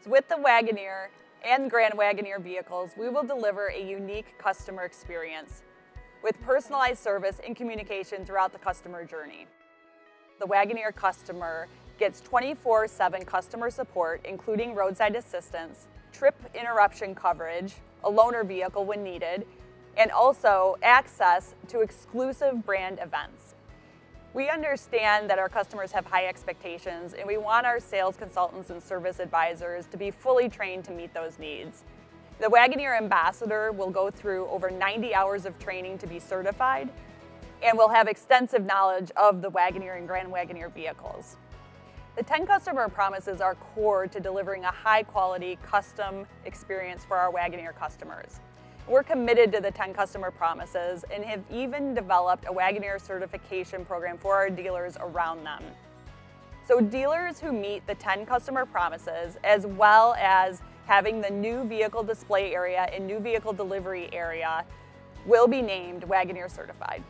So with the Wagoneer and Grand Wagoneer vehicles, we will deliver a unique customer experience with personalized service and communication throughout the customer journey. The Wagoneer customer gets 24/7 customer support, including roadside assistance, trip interruption coverage, a loaner vehicle when needed, and also access to exclusive brand events. We understand that our customers have high expectations, and we want our sales consultants and service advisors to be fully trained to meet those needs. The Wagoneer Ambassador will go through over 90 hours of training to be certified, and will have extensive knowledge of the Wagoneer and Grand Wagoneer vehicles. The 10 customer promises are core to delivering a high-quality, custom experience for our Wagoneer customers. We're committed to the 10 customer promises and have even developed a Wagoneer certification program for our dealers around them. So dealers who meet the 10 customer promises, as well as having the new vehicle display area and new vehicle delivery area, will be named Wagoneer certified.